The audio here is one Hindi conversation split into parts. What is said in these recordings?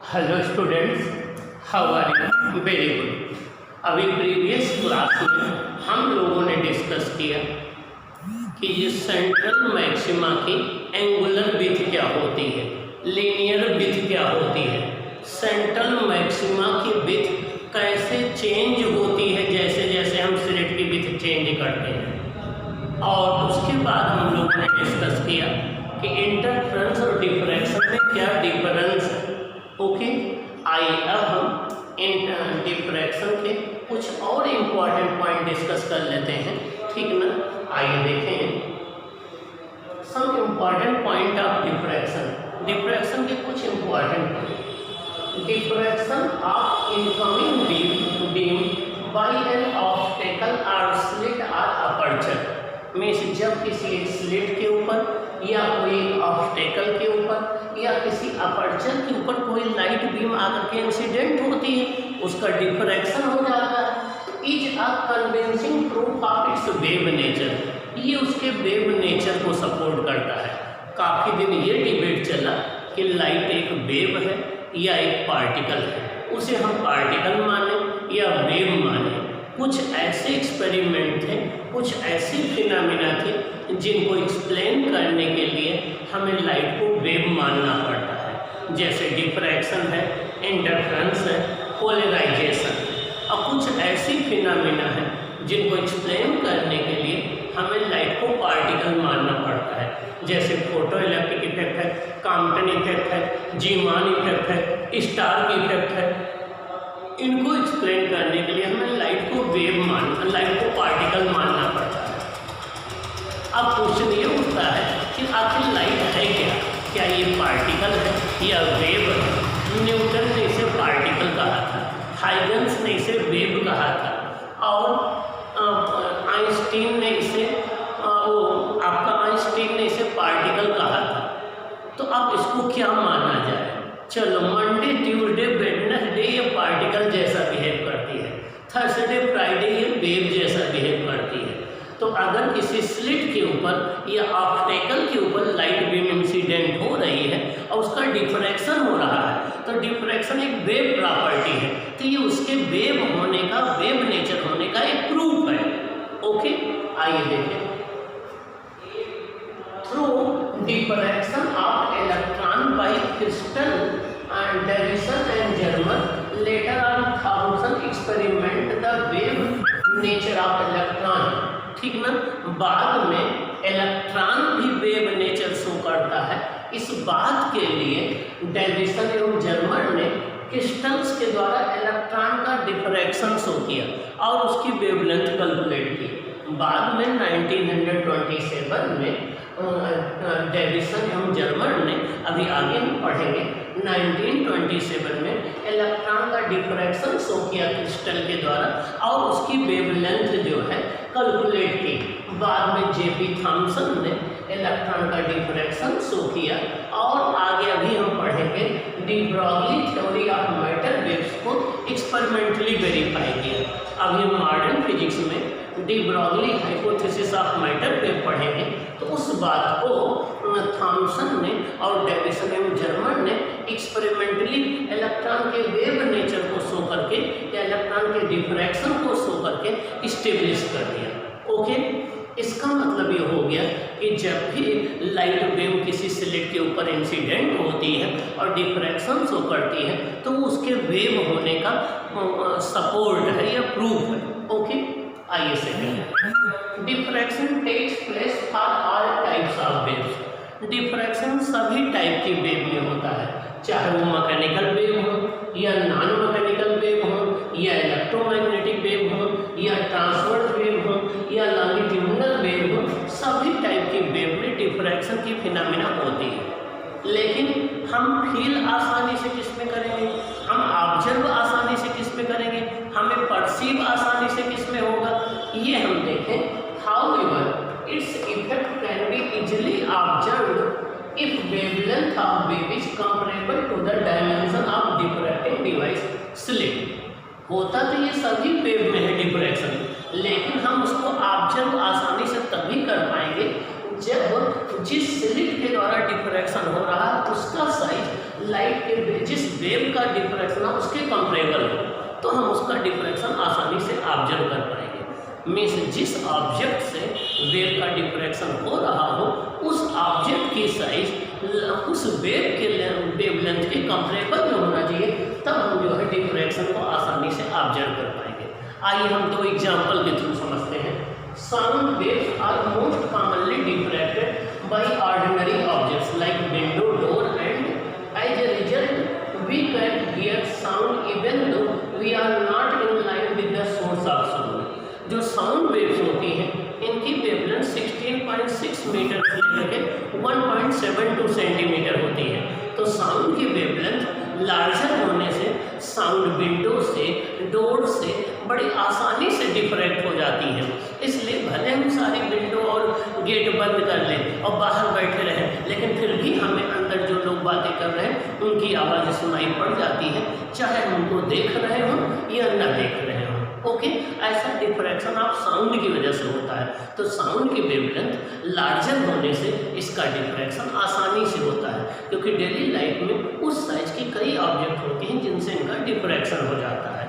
Hello students, how are you? Very good. अभी प्रीवियस क्लास में हम लोगों ने डिस्कस किया कि ये सेंट्रल मैक्सिमा की एंगुलर विड्थ क्या होती है, लीनियर विड्थ क्या होती है, सेंट्रल मैक्सिमा की विड्थ कैसे चेंज होती है जैसे जैसे हम स्लिट की विड्थ चेंज करते हैं। और उसके बाद हम लोगों ने डिस्कस किया कि इंटरफेरेंस और डिफ्रैक्शन में क्या डिफरेंस है। ओके, आइए अब हम इन डिफ्रैक्शन के कुछ और इम्पॉर्टेंट पॉइंट डिस्कस कर लेते हैं, ठीक ना। आइए देखें some important point of diffraction. Diffraction के कुछ important point. Diffraction of incoming beam by an obstacle और स्लिट और अपर्चर मीन्स जब किसी स्लिट के ऊपर या कोई ऑब्स्टेकल के ऊपर या किसी अपर्चर के ऊपर कोई लाइट बीम आकर के इंसिडेंट होती है, उसका डिफ्रैक्शन हो जाता है। Is a convincing proof of its wave nature. ये उसके वेव नेचर को सपोर्ट करता है। काफ़ी दिन ये डिबेट चला कि लाइट एक वेव है या एक पार्टिकल है, उसे हम पार्टिकल माने या वेव माने। कुछ ऐसे एक्सपेरिमेंट थे, कुछ ऐसे फिनोमेना थे जिनको एक्सप्लेन करने के लिए हमें लाइट को वेव मानना पड़ता है, जैसे डिफ्रैक्शन है, इंटरफेरेंस है, पोलराइजेशन। और कुछ ऐसी फिनोमेना है जिनको एक्सप्लेन करने के लिए हमें लाइट को पार्टिकल मानना पड़ता है, जैसे फोटो इलेक्ट्रिक इफेक्ट है, कॉम्पटन इफेक्ट है, जीमान इफेक्ट है, स्टार्क इफेक्ट है। इनको एक्सप्लेन करने के लिए हमें लाइट को लाइट को पार्टिकल मानना पड़ता है। अब क्वेश्चन ये उठता है कि आखिर लाइट है क्या? क्या ये पार्टिकल है या वेव है? न्यूटन ने इसे पार्टिकल कहा था, हाइगन्स ने इसे वेव कहा था, और आइंस्टीन ने इसे आइंस्टीन ने इसे पार्टिकल कहा था। तो अब इसको क्या माना जाए? चलो, मंडे ट्यूसडे वेडनेसडे ये पार्टिकल जैसा बिहेव करती है, थर्सडे फ्राइडे ये वेव जैसा बिहेव करती है। तो अगर किसी स्लिट के ऊपर या ऑब्स्टेकल के ऊपर लाइट बीम इंसिडेंट हो रही है और उसका डिफ्रैक्शन हो रहा है, तो डिफ्रैक्शन एक वेव प्रॉपर्टी है, तो ये उसके वेव होने का, वेव नेचर होने का एक प्रूफ है। ओके, आइए देखें। Through diffraction of electron by crystal and Davisson and Germer later on Thomson experiment the wave nature of electron. ठीक ना, बाद में इलेक्ट्रॉन भी वेव नेचर शो करता है। इस बात के लिए डेविसन एवं जर्मन ने क्रिस्टल्स के द्वारा इलेक्ट्रॉन का डिफ्रैक्शन शो किया और उसकी वेवलेंथ कैलकुलेट की। बाद में 1927 में डेविसन एवं जर्मन ने, अभी आगे हम पढ़ेंगे, 1927 में इलेक्ट्रॉन का डिफ्रैक्शन शो किया क्रिस्टल के द्वारा और उसकी वेवलेंथ जो है कैलकुलेट की। बाद में जेपी थॉमसन ने इलेक्ट्रॉन का डिफ्रैक्शन शो किया और आगे अभी हम पढ़ेंगे de Broglie theory of matter waves को एक्सपेरिमेंटली वेरीफाई किया। अभी हम मॉडर्न फिजिक्स में de Broglie hypothesis of matter wave पढ़ेंगे, तो उस बात को थॉमसन ने और डेविसन एवं जर्मन ने एक्सपेरिमेंटली इलेक्ट्रॉन के वेव नेचर को शो करके या इलेक्ट्रॉन के डिफ्रैक्शन को शो करके स्टेब्लिश कर दिया। ओके, इसका मतलब ये हो गया कि जब भी लाइट वेव किसी स्लिट के ऊपर इंसिडेंट होती है और डिफ्रैक्शन शो करती है, तो वो उसके वेव होने का सपोर्ट है या प्रूफ है। ओके, आइए second. Diffraction takes place for all types of waves. Diffraction सभी टाइप की वेव में होता है, चाहे वो मैकेनिकल वेव हो या नॉन मैकेनिकल वेव हो या इलेक्ट्रोमैग्नेटिक वेव हो या ट्रांसवर्स वेव हो या लॉन्गिट्यूडिनल वेव हो। सभी टाइप की वेव में डिफ्रैक्शन की फिनोमेना होती है। लेकिन हम फील आसानी से किस में करेंगे, हम ऑब्जर्व आसानी से किस में करेंगे, हमें परसीव आसानी से किस में होगा, ये हम देखें। However its effect can be easily observed if wavelength of wave is comparable to the dimension of diffracting device slit। होता तो ये सभी वेव में है डिफ्रैक्शन, लेकिन हम उसको ऑब्जर्व आसानी से तभी कर पाएंगे जब जिस स्लिट के द्वारा डिफ्रैक्शन हो रहा है उसका साइज लाइट के जिस वेव का डिफ्रैक्शन है उसके कंपेरेबल हो, तो हम उसका डिफ्रैक्शन आसानी से ऑब्जर्व कर पाएंगे। मीन्स जिस ऑब्जेक्ट से वेव का डिफ्रैक्शन हो रहा हो उस ऑब्जेक्ट की साइज उस वेवलेंथ के कंपेरेबल में होना चाहिए, तब हम जो है डिफ्रैक्शन को आसानी से ऑब्जर्व कर पाएंगे। आइए हम दो एग्जाम्पल के थ्रू समझते हैं। Sound waves are most commonly diffracted by ordinary objects like window, door and as a result we can hear sound even though we are not in line with the source of sound. जो साउंड वेव्स होती हैं इनकी वेवलेंथ 16.6 मीटर से लेकर 1.72 सेंटीमीटर होती है। तो साउंड की वेवलेंथ लार्जर होने से साउंड विंडो से, डोर से बड़ी आसानी से डिफ्रैक्ट हो जाती है। इसलिए भले हम सारी विंडो और गेट बंद कर लें और बाहर बैठे रहें, लेकिन फिर भी हमें अंदर जो लोग बातें कर रहे हैं उनकी आवाज़ें सुनाई पड़ जाती है, चाहे हम उनको देख रहे हों या न देख रहे हों। ओके, ऐसा डिफ्रैक्शन आप साउंड की वजह से होता है। तो साउंड की वेवलेंथ लार्जर होने से इसका डिफ्रैक्शन आसानी से होता है, क्योंकि डेली लाइफ में उस साइज की कई ऑब्जेक्ट होते हैं जिनसे इनका डिफ्रैक्शन हो जाता है।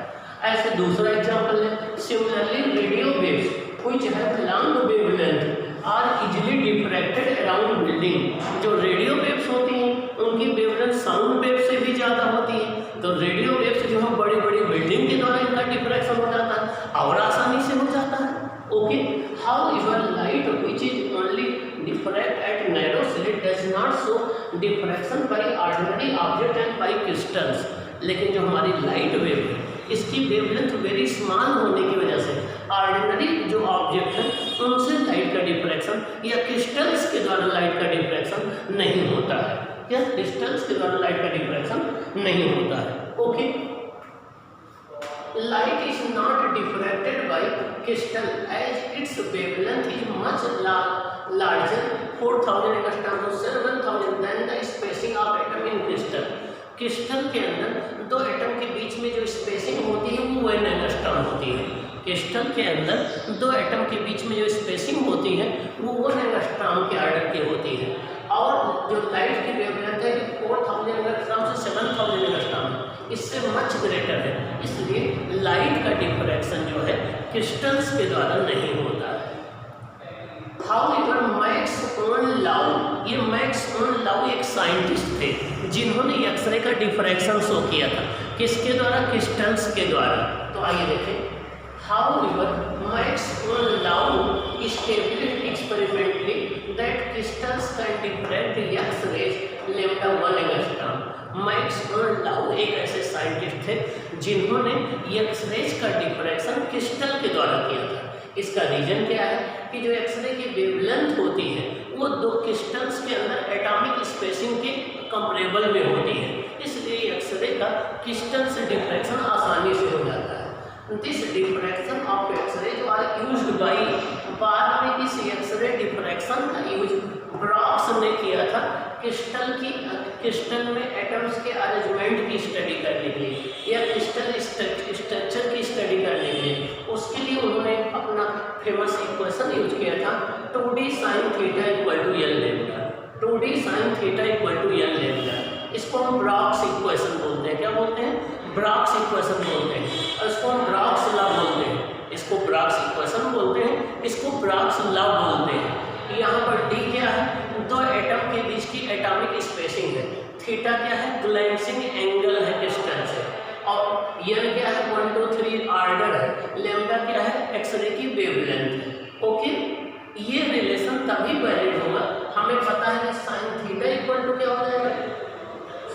ऐसे दूसरा एग्जाम्पल है, similarly radio waves which have long wavelength are easily diffracted around building. जो रेडियो वेव्स होती हैं उनकी वेवलेंथ साउंड वेव से भी ज़्यादा होती है। तो रेडियो वेव्स जो है बड़ी बड़ी बिल्डिंग के द्वारा इनका डिफ्रैक्शन हो जाता है और आसानी से हो जाता है। Okay, however light which is only diffract at narrow slit does not show diffraction by ordinary object and by crystals. लेकिन जो हमारी लाइट वेव है इसकी वेवलेंथ वेरी स्मॉल होने की वजह से ऑर्डिनरी जो ऑब्जेक्ट है उनसे लाइट का डिफ्रैक्शन या क्रिस्टल्स के द्वारा लाइट का डिफ्रैक्शन नहीं होता है, या क्रिस्टल्स के द्वारा लाइट का डिफ्रैक्शन नहीं होता है। Okay, light is not diffracted by crystal as its wavelength is much larger 4000 angstrom to 7000 than the spacing of atom in crystal. Crystal के अंदर दो एटम के बीच में जो स्पेसिंग होती है वो 1 एंगस्ट्रॉम होती है। क्रिस्टल के अंदर दो एटम के बीच में जो स्पेसिंग होती है वो 1 एंगस्ट्रॉम के ऑर्डर की होती है, और जो लाइट की वेवलेंथ है 4000 एंगस्ट्रॉम से 7000 एंगस्ट्रॉम इससे मच ग्रेटर है। इसलिए लाइट का डिफ्रैक्शन जो है क्रिस्टल्स के द्वारा नहीं होता है। हाउएवर मैक्स ऑन लाउ, ये मैक्स ऑन लाउ एक साइंटिस्ट थे जिन्होंने एक्सरे का डिफ्रैक्शन शो किया था। किसके द्वारा? क्रिस्टल्स के द्वारा। तो आइए देखें, हाउएवर मैक्स ऑन लाउ established experimentally that crystals can diffract X-rays lambda 1 angstrom. Max on लाउ एक ऐसे साइंटिस्ट थे जिन्होंने एक्सरेज का डिफ्रैक्शन क्रिस्टल के द्वारा किया था। इसका रीजन क्या है कि जो एक्सरे की वेवलेंथ होती है वो दो क्रिस्टल्स के अंदर एटॉमिक स्पेसिंग के कंपेरेबल में होती है, इसलिए एक्सरे का क्रिस्टल से डिफ्रैक्शन आसानी से हो जाता है। दिस डिफ्रैक्शन ऑफ एक्सरे जो आर यूज्ड बाय, बाद में इस एक्सरे डिफ्रैक्शन का यूज ब्रॉक्स ने किया था क्रिस्टल में एटम्स के अरेंजमेंट की स्टडी करने के लिए या क्रिस्टल स्ट्रक्चर की स्टडी करने के लिए। उसके लिए उन्होंने अपना फेमस इक्वेशन यूज किया था 2d sin theta equal to l lambda. 2d sin theta equal to l lambda, इसको हम ब्रॉक्स इक्वेशन बोलते हैं। क्या बोलते हैं? ब्रॉक्स इक्वेशन बोलते हैं, और इसको हम ब्रॉक्स लॉ बोलते हैं। इसको ब्रॉक्स इक्वेशन बोलते हैं, इसको ब्रॉक्स लॉ बोलते हैं। यहाँ पर d क्या है? दो एटम के बीच की एटॉमिक स्पेसिंग है। थीटा क्या है? ग्लेंसिंग एंगल है क्रिस्टल से। और एल क्या है? 1 2 3 ऑर्डर है। लैम्डा क्या है? एक्सरे की वेवलेंथ। ओके, ये रिलेशन तभी वैलिड होगा, हमें पता है कि साइन थीटा इक्वल टू क्या हो जाएगा?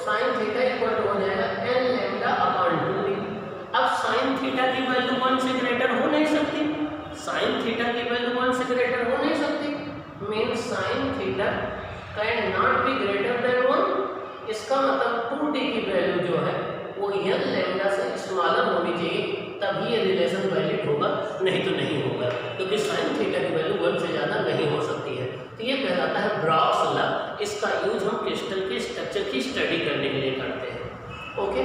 साइन थीटा इक्वल टू हो जाएगा एल लैम्डा अपॉन 2d। अब साइन थीटा की वैल्यू 1 से ग्रेटर हो नहीं सकती, साइन थीटा की वैल्यू 1 से ग्रेटर हो नहीं सकती, mean sine theta can not be greater than 1। इसका मतलब 2d की वैल्यू जो है वो एल लैम्डा से स्मॉलर होनी चाहिए, तभी ये रिलेशन वैलिड होगा, नहीं तो नहीं होगा, क्योंकि साइन थीटा की वैल्यू 1 से ज़्यादा नहीं हो सकती है। तो ये कहलाता है ब्रॉक्स लॉ। इसका यूज हम क्रिस्टल के स्ट्रक्चर की स्टडी करने के लिए करते हैं। Okay,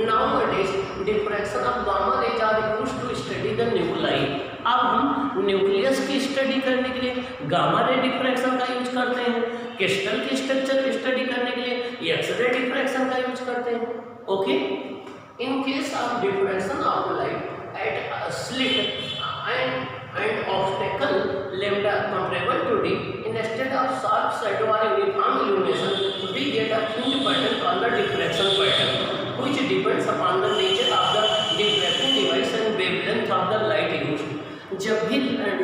now it is diffraction of gamma rays are used to study the nuclei. अब हम न्यूक्लियस की स्टडी करने के लिए गामा रे डिफ्रैक्शन का यूज करते हैं, क्रिस्टल की स्ट्रक्चर की स्टडी करने के लिए एक्स-रे डिफ्रैक्शन का यूज करते हैं। Okay, in case of diffraction of light at a slit and obstacle lambda comparable to D, instead of sharp shadow or uniform illumination, we get a fringe pattern called the diffraction pattern, which depends upon the nature of the diffracting device and wavelength of the light used. जब भी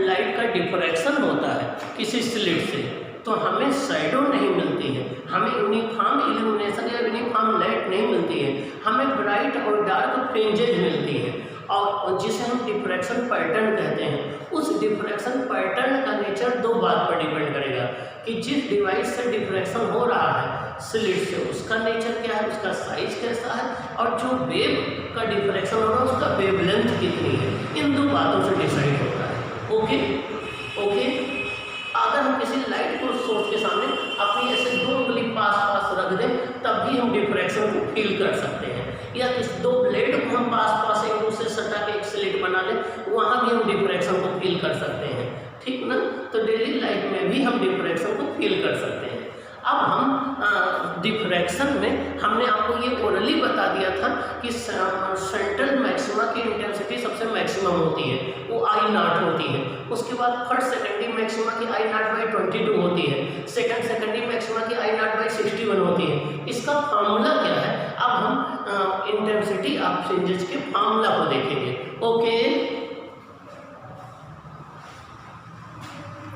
लाइट का डिफ्रैक्शन होता है किसी स्लिट से तो हमें शैडो नहीं मिलती है, हमें यूनिफॉर्म इल्यूमिनेशन या यूनिफॉर्म लाइट नहीं मिलती है, हमें ब्राइट और डार्क फ्रिंजेज मिलती है, और जिसे हम डिफ्रैक्शन पैटर्न कहते हैं। उस डिफ्रैक्शन पैटर्न का नेचर दो बात पर डिपेंड करेगा कि जिस डिवाइस से डिफ्रैक्शन हो रहा है स्लिट से, उसका नेचर क्या है, उसका साइज कैसा है, और जो वेव का डिफ्रैक्शन हो रहा है उसका वेवलेंथ कितनी है। इन दो बातों से डिसाइड होता है। ओके ओके, अगर हम किसी लाइट को सोर्स के सामने अपनी ऐसे दो उंगली पास पास रख दें तब भी हम डिफ्रैक्शन को फील कर सकते हैं, या इस दो ब्लेड को हम पास पास एक दूसरे से सटा के एक स्लिट बना लें, वहाँ भी हम डिफ्रैक्शन को फील कर सकते हैं। ठीक ना, तो डेली लाइफ में भी हम डिफ्रैक्शन को फील कर सकते हैं। अब हम डिफ्रैक्शन में हमने आपको ये ओरली बता दिया था कि सेंट्रल मैक्सिमा की इंटेंसिटी सबसे मैक्सिमम होती है, वो I0 होती है। उसके बाद फर्स्ट सेकेंडरी मैक्सिमा की I0/22 होती है, सेकंड सेकेंडरी मैक्सिमा की I0/61 होती है। इसका फार्मूला क्या है, अब हम इंटेंसिटी ऑफ फ्रिंजेस के फार्मूला को देखेंगे। ओके।